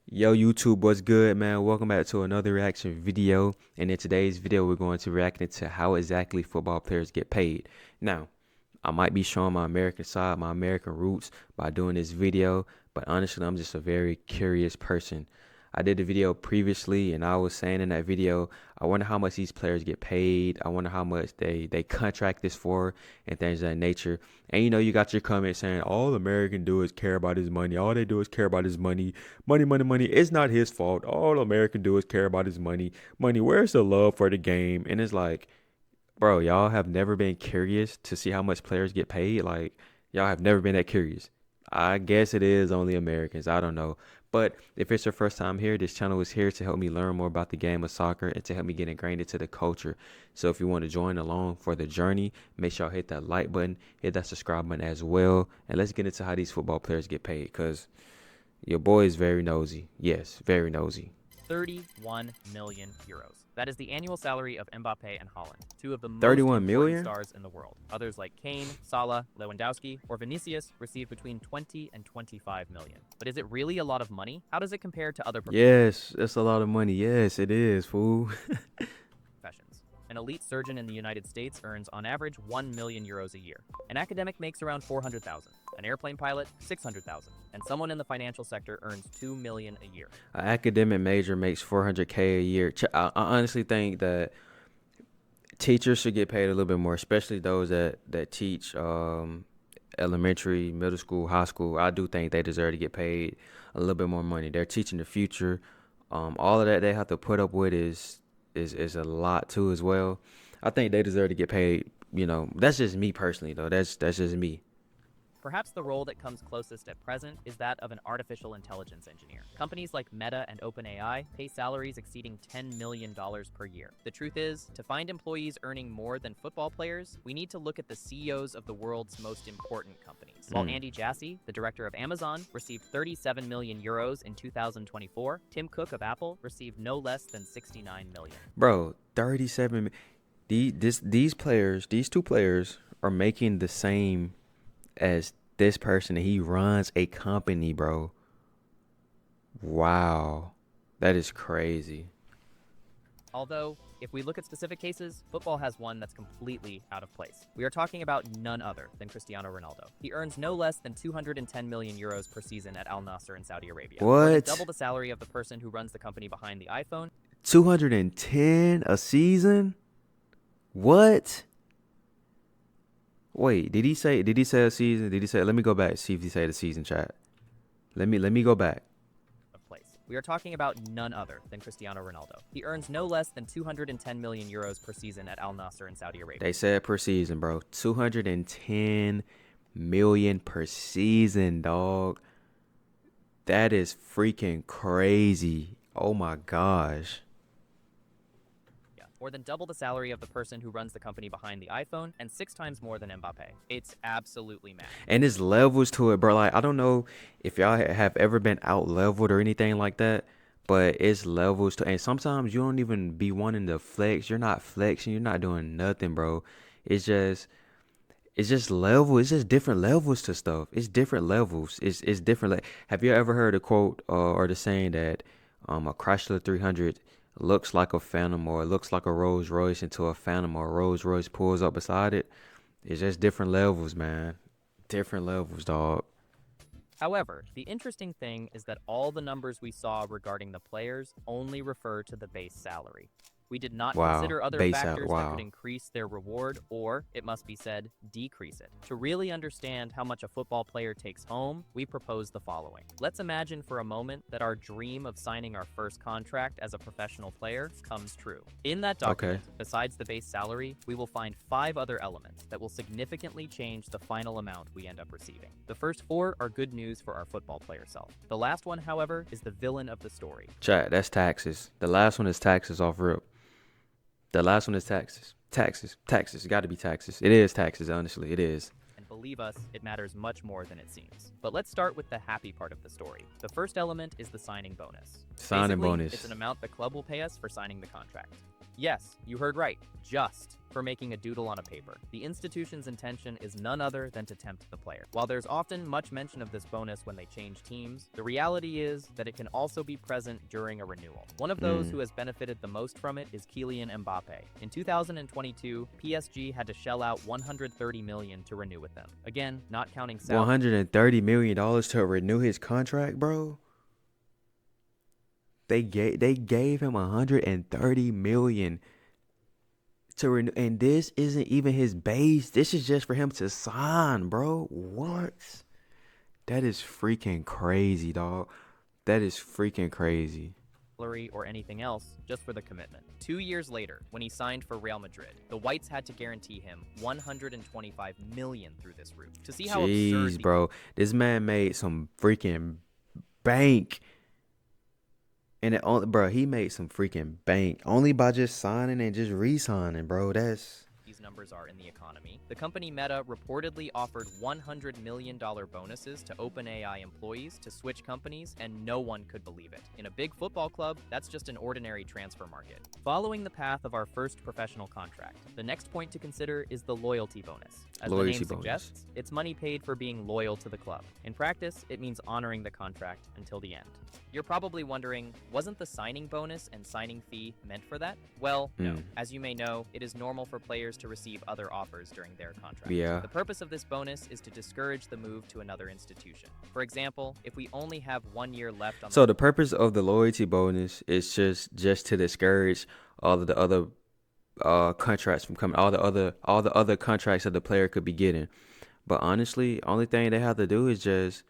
Yo YouTube, what's good, man? Welcome back to another reaction video. And in today's video, we're going to react into how exactly football players get paid. Now, I might be showing my American side, my American roots by doing this video, but honestly, I'm just a very curious person. I did a video previously and I was saying in that video, I wonder how much these players get paid. I wonder how much they contract this for and things of that nature. And you got your comments saying all American do is care about his money. All they do is care about his money. Money, money, money. It's not his fault. All American do is care about his money. Money, where's the love for the game? And it's like, bro, y'all have never been curious to see how much players get paid? Like, y'all have never been that curious. I guess it is only Americans. I don't know. But if it's your first time here, this channel is here to help me learn more about the game of soccer and to help me get ingrained into the culture. So if you want to join along for the journey, make sure y'all hit that like button, hit that subscribe button as well. And let's get into how these football players get paid because your boy is very nosy. Yes, very nosy. 31 million euros. That is the annual salary of Mbappe and Haaland, two of the most 31 important million? stars in the world. Others like Kane, Salah, Lewandowski, or Vinicius receive between 20 and 25 million. But is it really a lot of money? How does it compare to other Yes, that's a lot of money. Yes, it is, fool. professions? An elite surgeon in the United States earns on average 1 million euros a year. An academic makes around 400,000. An airplane pilot, 600,000. And someone in the financial sector earns 2 million a year. An academic major makes 400K a year. I honestly think that teachers should get paid a little bit more, especially those that teach elementary, middle school, high school. I do think they deserve to get paid a little bit more money. They're teaching the future. All of that they have to put up with is a lot too as well. I think they deserve to get paid. That's just me personally though. That's just me. Perhaps the role that comes closest at present is that of an artificial intelligence engineer. Companies like Meta and OpenAI pay salaries exceeding $10 million per year. The truth is, to find employees earning more than football players, we need to look at the CEOs of the world's most important companies. While Andy Jassy, the director of Amazon, received 37 million euros in 2024, Tim Cook of Apple received no less than 69 million. Bro, 37. These two players are making the same as this person, and he runs a company, bro. Wow, that is crazy. Although, if we look at specific cases, football has one that's completely out of place. We are talking about none other than Cristiano Ronaldo. He earns no less than 210 million euros per season at Al Nassr in Saudi Arabia. More than What? double the salary of the person who runs the company behind the iPhone. 210 a season? What? Wait, did he say a season? Did he say, let me go back, see if he said a season, chat. Let me go back. Of place. We are talking about none other than Cristiano Ronaldo. He earns no less than 210 million euros per season at Al Nassr in Saudi Arabia. They said per season, bro. 210 million per season, dog. That is freaking crazy. Oh my gosh. More than double the salary of the person who runs the company behind the iPhone, and 6 times more than Mbappe. It's absolutely mad. And there's levels to it, bro. Like, I don't know if y'all have ever been out leveled or anything like that, but it's levels to, and sometimes you don't even be wanting to flex. You're not flexing. You're not doing nothing, bro. It's just level. It's just different levels to stuff. It's different levels. It's different. Have you ever heard a quote or the saying that a Chrysler 300 looks like a Phantom, or it looks like a Rolls Royce until a Phantom or a Rolls Royce pulls up beside it? It's just different levels, man. Different levels, dog. However, the interesting thing is that all the numbers we saw regarding the players only refer to the base salary. We did not Wow. consider other Base factors that wow. could increase their reward or, it must be said, decrease it. To really understand how much a football player takes home, we propose the following. Let's imagine for a moment that our dream of signing our first contract as a professional player comes true. In that document, besides the base salary, we will find 5 other elements that will significantly change the final amount we end up receiving. The first 4 are good news for our football player self. The last one, however, is the villain of the story. Chat, that's taxes. The last one is taxes off rip. The last one is taxes. Taxes. It got to be taxes. It is taxes, honestly. It is. And believe us, it matters much more than it seems. But let's start with the happy part of the story. The first element is the signing bonus. Signing Basically, bonus. It's an amount the club will pay us for signing the contract. Yes, you heard right. Just for making a doodle on a paper. The institution's intention is none other than to tempt the player. While there's often much mention of this bonus when they change teams, the reality is that it can also be present during a renewal. One of those who has benefited the most from it is Kylian Mbappe. In 2022, PSG had to shell out $130 million to renew with them. Again, not counting salary. $130 million to renew his contract, bro. They gave him $130 million to renew, and this isn't even his base. This is just for him to sign, bro. What? That is freaking crazy, dog. That is freaking crazy. Or anything else, just for the commitment. 2 years later, when he signed for Real Madrid, the Whites had to guarantee him $125 million through this route. To see how absurd Jeez, bro. This man made some freaking bank. And it only, bro, he made some freaking bank only by just signing and just re-signing, bro. That's these numbers are in the economy. The company Meta reportedly offered $100 million bonuses to OpenAI employees to switch companies, and no one could believe it. In a big football club, that's just an ordinary transfer market. Following the path of our first professional contract, the next point to consider is the loyalty bonus. As the name suggests, it's money paid for being loyal to the club. In practice, it means honoring the contract until the end. You're probably wondering, wasn't the signing bonus and signing fee meant for that? Well, no. As you may know, it is normal for players to receive other offers during their contract. Yeah. The purpose of this bonus is to discourage the move to another institution. For example, if we only have 1 year left on the purpose of the loyalty bonus is just to discourage all of the other contracts from coming, all the other contracts that the player could be getting. But honestly, only thing they have to do is just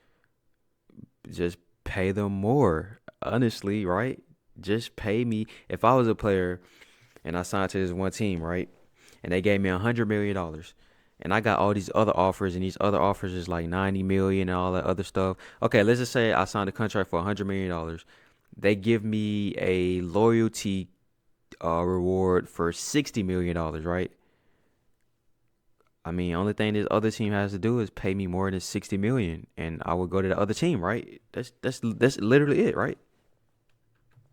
pay them more. Honestly, right? Just pay me. If I was a player and I signed to this one team, right, and they gave me $100 million, and I got all these other offers, and these other offers is like $90 million and all that other stuff. Okay, let's just say I signed a contract for $100 million. They give me a loyalty reward for $60 million, right? I mean, only thing this other team has to do is pay me more than $60 million, and I would go to the other team, right? That's literally it, right?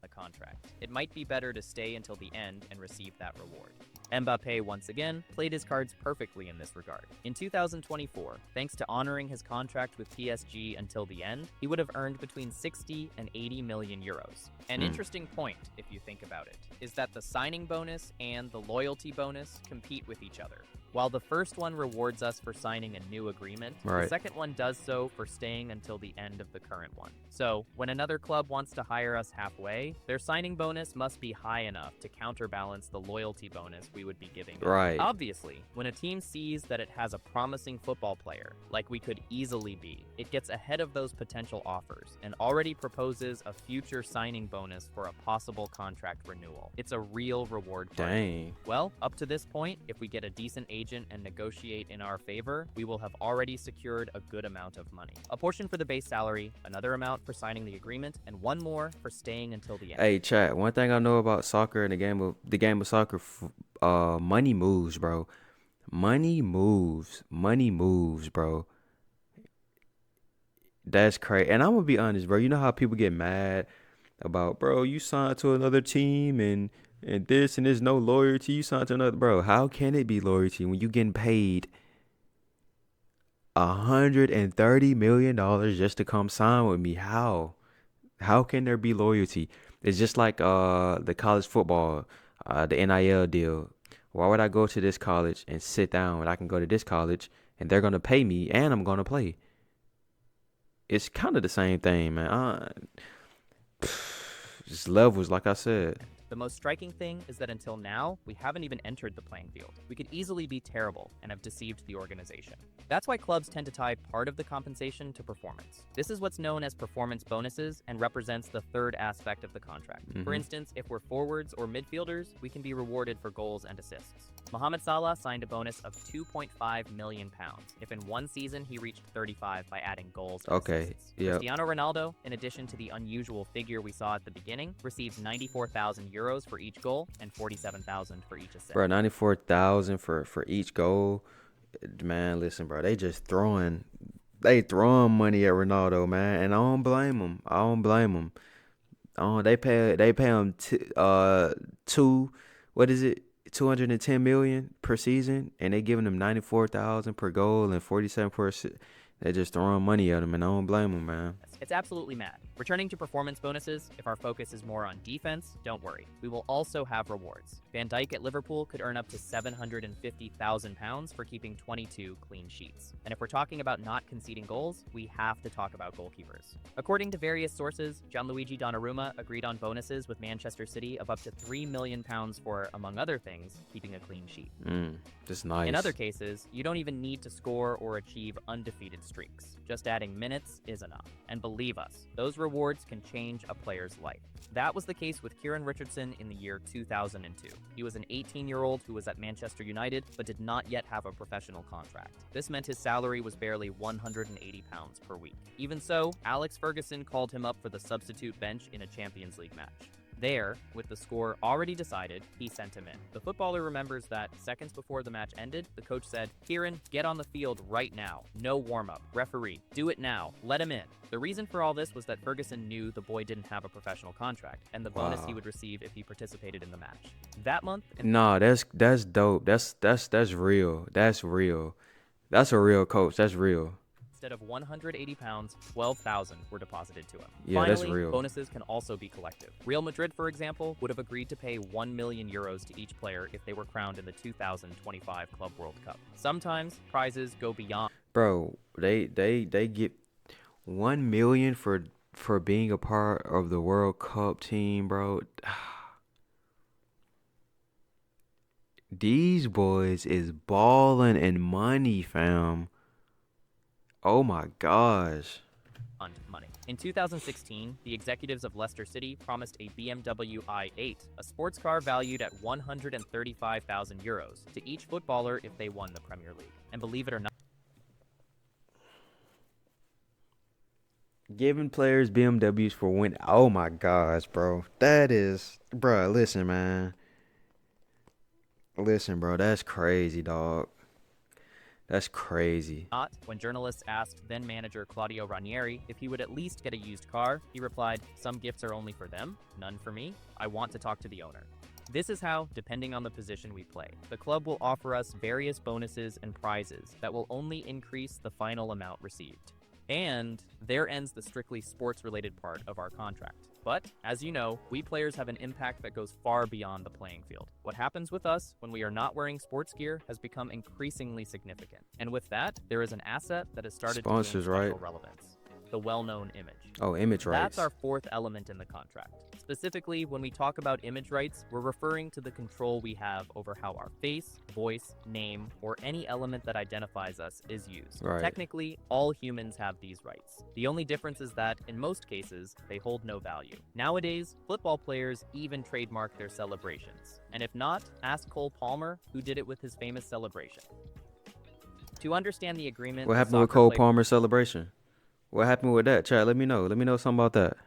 The contract. It might be better to stay until the end and receive that reward. Mbappe, once again, played his cards perfectly in this regard. In 2024, thanks to honoring his contract with PSG until the end, he would have earned between 60 and 80 million euros. An interesting point, if you think about it, is that the signing bonus and the loyalty bonus compete with each other. While the first one rewards us for signing a new agreement, the second one does so for staying until the end of the current one. So, when another club wants to hire us halfway, their signing bonus must be high enough to counterbalance the loyalty bonus we would be giving them. Right. Obviously, when a team sees that it has a promising football player, like we could easily be, it gets ahead of those potential offers and already proposes a future signing bonus for a possible contract renewal. It's a real reward party. Dang. Well, up to this point, if we get a decent agent and negotiate in our favor, we will have already secured a good amount of money. A portion for the base salary, another amount for signing the agreement, and one more for staying until the end. Hey, chat. One thing I know about soccer and the game of soccer, money moves, bro. Money moves, bro. That's crazy. And I'm gonna be honest, bro. You know how people get mad about, bro, you signed to another team and this and there's no loyalty. You signed to another, bro. How can it be loyalty when you getting paid $130 million just to come sign with me? How can there be loyalty? It's just like the college football, the NIL deal. Why would I go to this college and sit down when I can go to this college and they're gonna pay me and I'm gonna play? It's kind of the same thing, man. Just levels, like I said. The most striking thing is that until now, we haven't even entered the playing field. We could easily be terrible and have deceived the organization. That's why clubs tend to tie part of the compensation to performance. This is what's known as performance bonuses and represents the third aspect of the contract. For instance, if we're forwards or midfielders, we can be rewarded for goals and assists. Mohamed Salah signed a bonus of £2.5 million if in one season he reached 35 by adding goals and assists. Cristiano Ronaldo, in addition to the unusual figure we saw at the beginning, receives 94,000 euros for each goal and 47,000 for each assist. Bro, 94,000 for each goal. Man, listen, bro, they throwing money at Ronaldo, man, and I don't blame them. They pay him two what is it? 210 million per season, and they giving them 94,000 per goal and 47 per assist. They just throwing money at them, and I don't blame them, man. It's absolutely mad. Returning to performance bonuses, if our focus is more on defense, don't worry. We will also have rewards. Van Dijk at Liverpool could earn up to £750,000 for keeping 22 clean sheets. And if we're talking about not conceding goals, we have to talk about goalkeepers. According to various sources, Gianluigi Donnarumma agreed on bonuses with Manchester City of up to £3 million for, among other things, keeping a clean sheet. That's nice. In other cases, you don't even need to score or achieve undefeated streaks. Just adding minutes is enough. And believe us, those rewards can change a player's life. That was the case with Kieran Richardson in the year 2002. He was an 18-year-old who was at Manchester United but did not yet have a professional contract. This meant his salary was barely £180 per week. Even so, Alex Ferguson called him up for the substitute bench in a Champions League match. There, with the score already decided, he sent him in. The footballer remembers that seconds before the match ended, the coach said, "Kieran, get on the field right now. No warm-up. Referee, do it now. Let him in." The reason for all this was that Ferguson knew the boy didn't have a professional contract, and the bonus he would receive if he participated in the match. That month... Nah, that's dope. That's real. That's real. That's a real coach. That's real. Instead of £180, 12,000 were deposited to him. Yeah, Finally, that's real. bonuses can also be collective. Real Madrid, for example, would have agreed to pay €1 million to each player if they were crowned in the 2025 Club World Cup. Sometimes prizes go beyond. Bro, they get 1 million for being a part of the World Cup team, bro. These boys is balling in money, fam. Oh my gosh. Money. In 2016, the executives of Leicester City promised a BMW i8, a sports car valued at €135,000, to each footballer if they won the Premier League. And believe it or not, Giving players BMWs for win. Oh my gosh, bro. That is, bro. Listen, man. Listen, bro. That's crazy, dog. That's crazy. when journalists asked then-manager Claudio Ranieri if he would at least get a used car, he replied, "Some gifts are only for them, none for me. I want to talk to the owner." This is how, depending on the position we play, the club will offer us various bonuses and prizes that will only increase the final amount received. And there ends the strictly sports-related part of our contract. But, as you know, we players have an impact that goes far beyond the playing field. What happens with us when we are not wearing sports gear has become increasingly significant. And with that, there is an asset that has started Sponsors, to gain special right? relevance. The well-known image. Oh, image rights. That's our fourth element in the contract. Specifically, when we talk about image rights, we're referring to the control we have over how our face, voice, name, or any element that identifies us is used. Right. Technically, all humans have these rights. The only difference is that, in most cases, they hold no value. Nowadays, football players even trademark their celebrations. And if not, ask Cole Palmer, who did it with his famous celebration. To understand the agreement... What happened with Cole Palmer's celebration? What happened with that? Chat, let me know. Let me know something about that.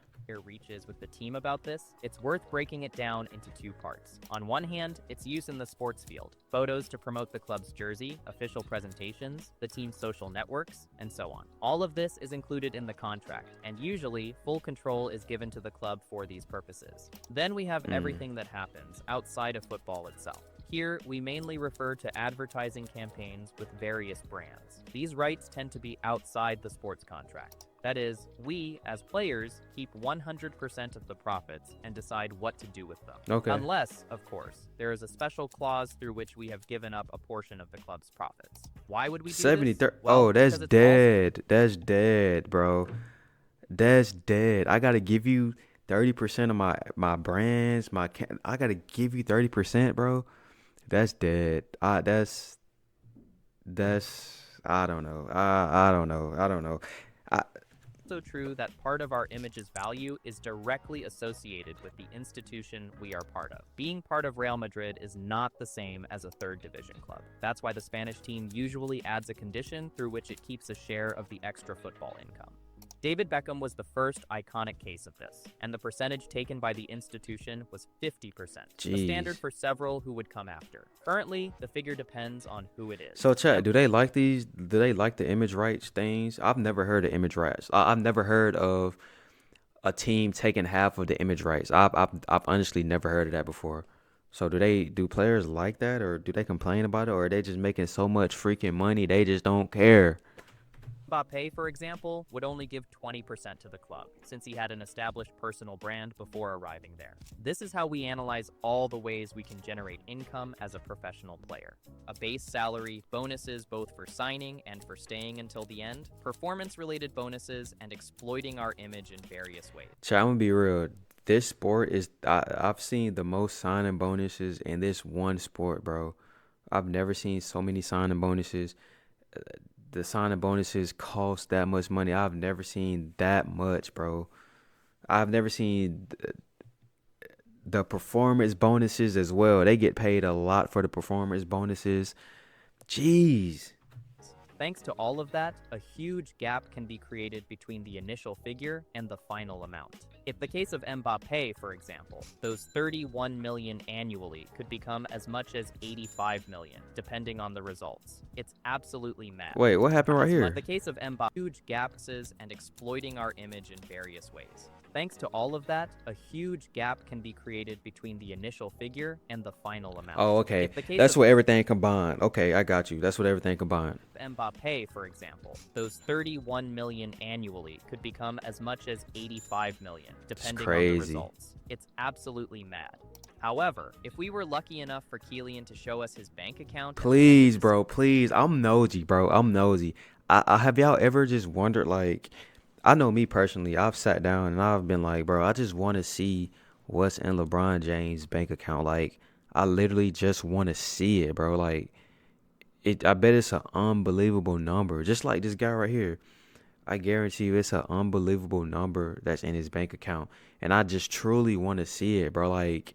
Reaches with the team about this, it's worth breaking it down into two parts. On one hand, its use in the sports field, photos to promote the club's jersey, official presentations, the team's social networks, and so on. All of this is included in the contract, and usually, full control is given to the club for these purposes. Then we have everything that happens outside of football itself. Here, we mainly refer to advertising campaigns with various brands. These rights tend to be outside the sports contract. That is, we, as players, keep 100% of the profits and decide what to do with them. Okay. Unless, of course, there is a special clause through which we have given up a portion of the club's profits. Why would we do 73. this? Well, Oh, that's because it's dead. That's dead, bro. That's dead. I gotta give you 30% of my brands. I gotta give you 30%, bro. That's dead. That's. I don't know. I don't know. Also true that part of our image's value is directly associated with the institution we are part of. Being part of Real Madrid is not the same as a third division club. That's why the Spanish team usually adds a condition through which it keeps a share of the extra football income. David Beckham was the first iconic case of this, and the percentage taken by the institution was 50%, the standard for several who would come after. Currently, the figure depends on who it is. So, chat, do they like these? Do they like the image rights things? I've never heard of image rights. I've never heard of a team taking half of the image rights. I've honestly never heard of that before. So do players like that, or do they complain about it, or are they just making so much freaking money they just don't care? Mbappe, for example, would only give 20% to the club, since he had an established personal brand before arriving there. This is how we analyze all the ways we can generate income as a professional player. A base salary, bonuses both for signing and for staying until the end, performance-related bonuses, and exploiting our image in various ways. So I'm gonna be real. This sport is I've seen the most signing bonuses in this one sport, bro. I've never seen so many signing bonuses. The signing bonuses cost that much money. I've never seen that much, bro. I've never seen the performance bonuses as well. They get paid a lot for the performance bonuses. Jeez. Thanks to all of that, a huge gap can be created between the initial figure and the final amount. If the case of Mbappe, for example, those 31 million annually could become as much as 85 million, depending on the results. It's absolutely mad. Wait, what happened right here? The case of Mbappe, huge gaps and exploiting our image in various ways. Thanks to all of that, a huge gap can be created between the initial figure and the final amount. Oh, okay. That's what everything combined. Okay, I got you. That's what everything combined. Mbappe, for example, those 31 million annually could become as much as 85 million, depending on the results. It's absolutely mad. However, if we were lucky enough for Kylian to show us his bank account... Please, bro, please. I'm nosy, bro. I'm nosy. I have y'all ever just wondered, like... I know me personally, I've sat down and I've been like, bro, I just want to see what's in LeBron James' bank account. Like, I literally just want to see it, bro. Like, I bet it's an unbelievable number. Just like this guy right here. I guarantee you it's an unbelievable number that's in his bank account. And I just truly want to see it, bro. Like,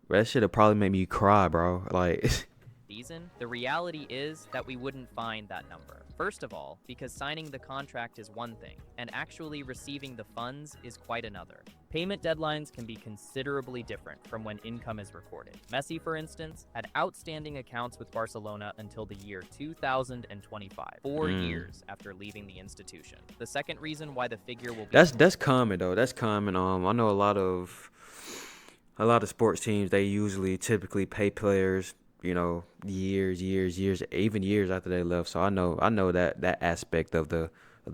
that should have probably made me cry, bro. Like... season, the reality is that we wouldn't find that number. First of all, because signing the contract is one thing, and actually receiving the funds is quite another. Payment deadlines can be considerably different from when income is recorded. Messi, for instance, had outstanding accounts with Barcelona until the year 2025, 4 years after leaving the institution. The second reason why the figure will be... That's common, though. That's common. I know a lot of sports teams, they typically pay players, you know, years, even years after they left. So I know that aspect of the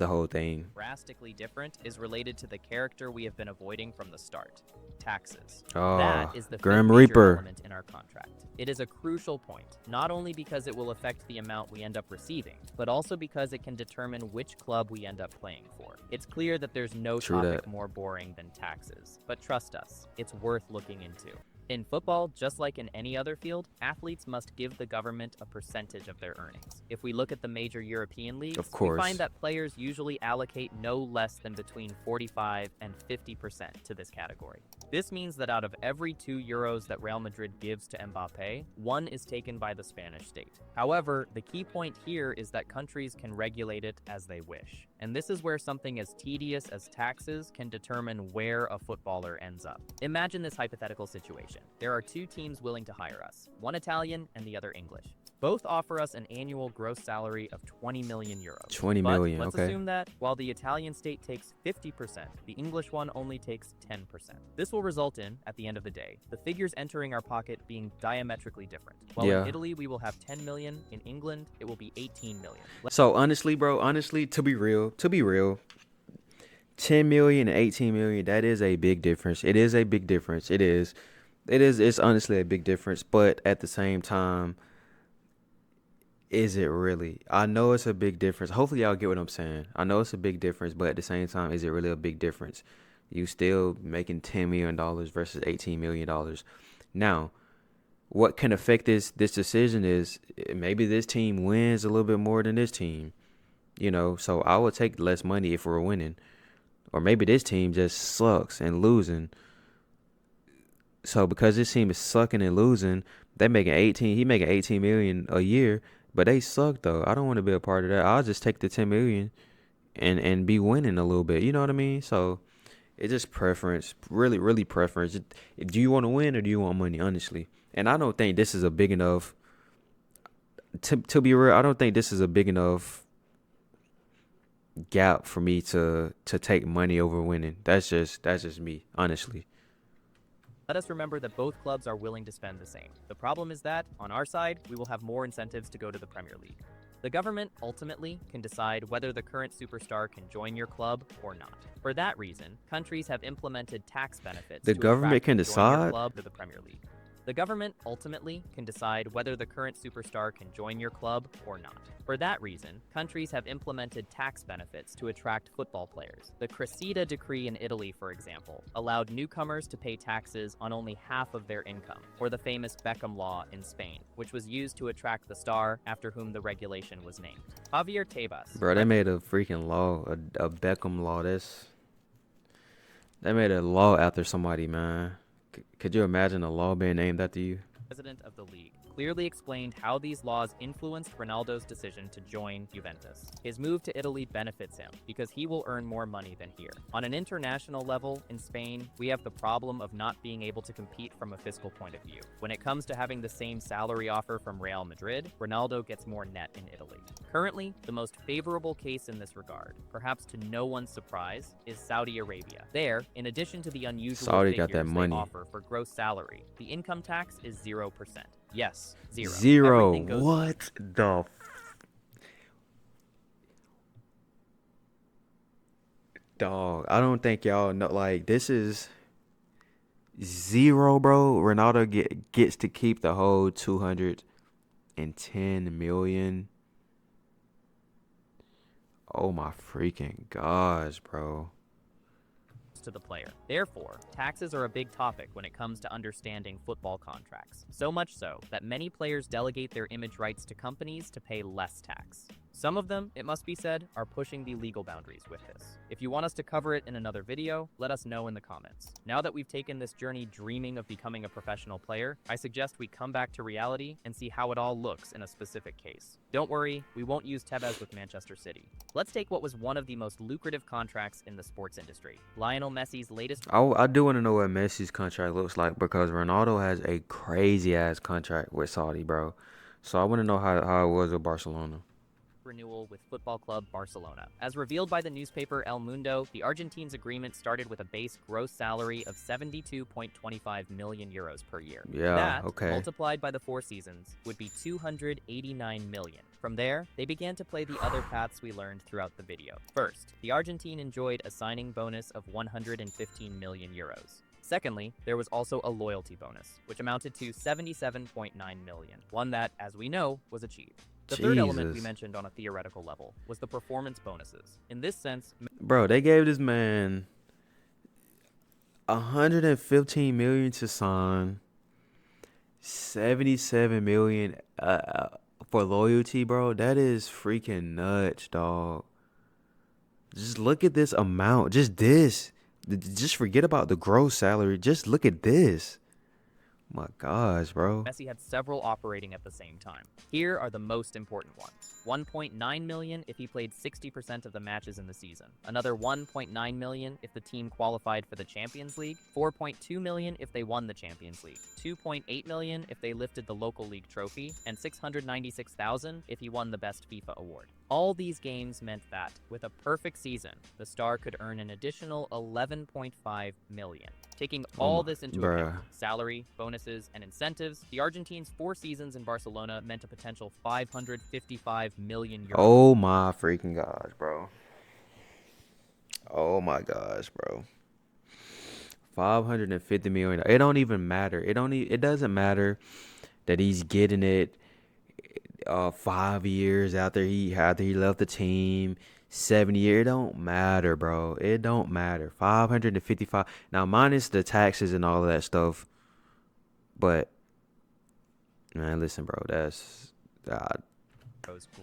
whole thing. Drastically different is related to the character we have been avoiding from the start: taxes. Oh, that is the Grim major Reaper element in our contract. It is a crucial point, not only because it will affect the amount we end up receiving, but also because it can determine which club we end up playing for. It's clear that there's no topic more boring than taxes, but trust us, it's worth looking into. In football, just like in any other field, athletes must give the government a percentage of their earnings. If we look at the major European leagues, we find that players usually allocate no less than between 45 and 50% to this category. This means that out of every €2 that Real Madrid gives to Mbappe, 1 is taken by the Spanish state. However, the key point here is that countries can regulate it as they wish. And this is where something as tedious as taxes can determine where a footballer ends up. Imagine this hypothetical situation. There are 2 teams willing to hire us, one Italian and the other English. Both offer us an annual gross salary of 20 million euros. 20 million, but let's assume that while the Italian state takes 50%, the English one only takes 10%. This will result in, at the end of the day, the figures entering our pocket being diametrically different. While in Italy, we will have 10 million. In England, it will be 18 million. So honestly, bro, to be real, 10 million and 18 million, that is a big difference. It is a big difference. It's honestly a big difference. But at the same time, is it really? I know it's a big difference. Hopefully y'all get what I'm saying. I know it's a big difference, but at the same time, is it really a big difference? You still making $10 million versus $18 million. Now, what can affect this decision is maybe this team wins a little bit more than this team. You know, so I would take less money if we're winning. Or maybe this team just sucks and losing. So because this team is sucking and losing, he making 18 million a year, but they suck though. I don't want to be a part of that. I'll just take the 10 million and be winning a little bit. You know what I mean? So it's just preference, really preference. Do you want to win or do you want money, honestly? And I don't think this is a big enough, to be real, I don't think this is a big enough gap for me to take money over winning. That's just me, honestly. Let us remember that both clubs are willing to spend the same. The problem is that, on our side, we will have more incentives to go to the Premier League. The government ultimately can decide whether the current superstar can join your club or not. For that reason, countries have implemented tax benefits The to government attract can and join your decide? club to the Premier League. The government ultimately can decide whether the current superstar can join your club or not. For that reason, countries have implemented tax benefits to attract football players. The Cressida decree in Italy, for example, allowed newcomers to pay taxes on only half of their income, or the famous Beckham law in Spain, which was used to attract the star after whom the regulation was named. Javier Tebas. Bro, they made a freaking law, a Beckham law. They made a law after somebody, man. Could you imagine a law being named after you? President of the league, clearly explained how these laws influenced Ronaldo's decision to join Juventus. His move to Italy benefits him because he will earn more money than here. On an international level, in Spain, we have the problem of not being able to compete from a fiscal point of view. When it comes to having the same salary offer from Real Madrid, Ronaldo gets more net in Italy. Currently, the most favorable case in this regard, perhaps to no one's surprise, is Saudi Arabia. There, in addition to the unusual Saudi figures got that they money. offer for gross salary, the income tax is 0%. Yes, zero. Zero. Everything goes What the dog? I don't think y'all know. Like, this is zero, bro. Ronaldo gets to keep the whole 210 million. Oh my freaking gosh, bro. to the player. Therefore, taxes are a big topic when it comes to understanding football contracts. So much so that many players delegate their image rights to companies to pay less tax. Some of them, it must be said, are pushing the legal boundaries with this. If you want us to cover it in another video, let us know in the comments. Now that we've taken this journey dreaming of becoming a professional player, I suggest we come back to reality and see how it all looks in a specific case. Don't worry, we won't use Tebas with Manchester City. Let's take what was one of the most lucrative contracts in the sports industry. Lionel Messi's latest... I do want to know what Messi's contract looks like because Ronaldo has a crazy ass contract with Saudi, bro. So I want to know how it was with Barcelona. renewal with Football Club Barcelona. As revealed by the newspaper El Mundo, the Argentine's agreement started with a base gross salary of 72.25 million euros per year. Yeah, That, okay. multiplied by the 4 seasons, would be 289 million. From there, they began to play the other paths we learned throughout the video. First, the Argentine enjoyed a signing bonus of 115 million euros. Secondly, there was also a loyalty bonus, which amounted to 77.9 million, one that, as we know, was achieved. The third element we Jesus. mentioned on a theoretical level was the performance bonuses. In this sense, Bro, they gave this man 115 million to sign, 77 million for loyalty, bro. That is freaking nuts, dog. Just look at this amount. Just this. Just forget about the gross salary. Just look at this. My gosh, bro. Messi had several operating at the same time. Here are the most important ones. 1.9 million if he played 60% of the matches in the season. Another 1.9 million if the team qualified for the Champions League. 4.2 million if they won the Champions League. 2.8 million if they lifted the local league trophy. And 696,000 if he won the best FIFA award. All these games meant that, with a perfect season, the star could earn an additional 11.5 million. Taking all this into account, salary, bonuses, and incentives, the Argentines' 4 seasons in Barcelona meant a potential 555 million euros. Oh my freaking gosh, bro. Oh my gosh, bro. 550 million. It don't even matter. It doesn't matter that he's getting it 5 years after he left the team. 7 years, it don't matter, bro. It don't matter. 555. Now, minus the taxes and all of that stuff. But, man, listen, bro. That's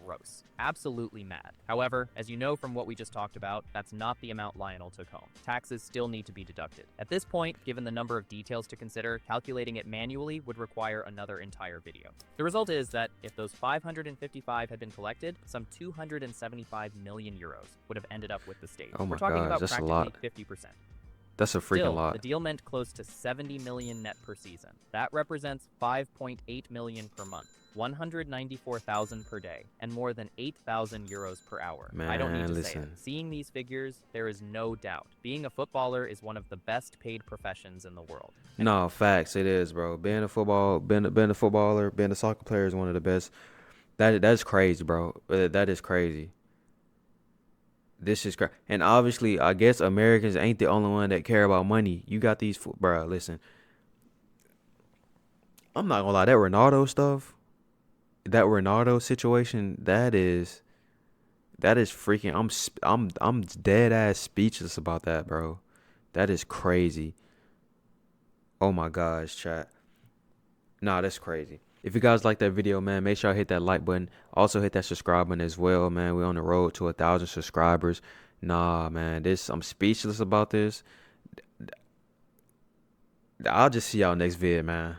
Gross. Absolutely mad. However, as you know from what we just talked about, that's not the amount Lionel took home. Taxes still need to be deducted. At this point, given the number of details to consider, calculating it manually would require another entire video. The result is that if those 555 had been collected, some 275 million euros would have ended up with the state. Oh my We're talking gosh, about that's a practically lot. 50%. a freaking Still, lot. the deal meant close to 70 million net per season. That represents 5.8 million per month. 194,000 per day, and more than 8,000 euros per hour. I don't need Man, to say it. listen. Seeing these figures, there is no doubt. Being a footballer is one of the best paid professions in the world. No, facts. It is, bro. Being a footballer, being a soccer player is one of the best. That's crazy, bro. That is crazy. This is crazy. And obviously, I guess Americans ain't the only one that care about money. You got these, bro. Listen, I'm not gonna lie. That Ronaldo situation, that is freaking. I'm dead ass speechless about that, bro. That is crazy. Oh my gosh, chat. Nah, that's crazy. If you guys like that video, man, make sure I hit that like button. Also hit that subscribe button as well, man. We're on the road to 1,000 subscribers. Nah, man, I'm speechless about this. I'll just see y'all next vid, man.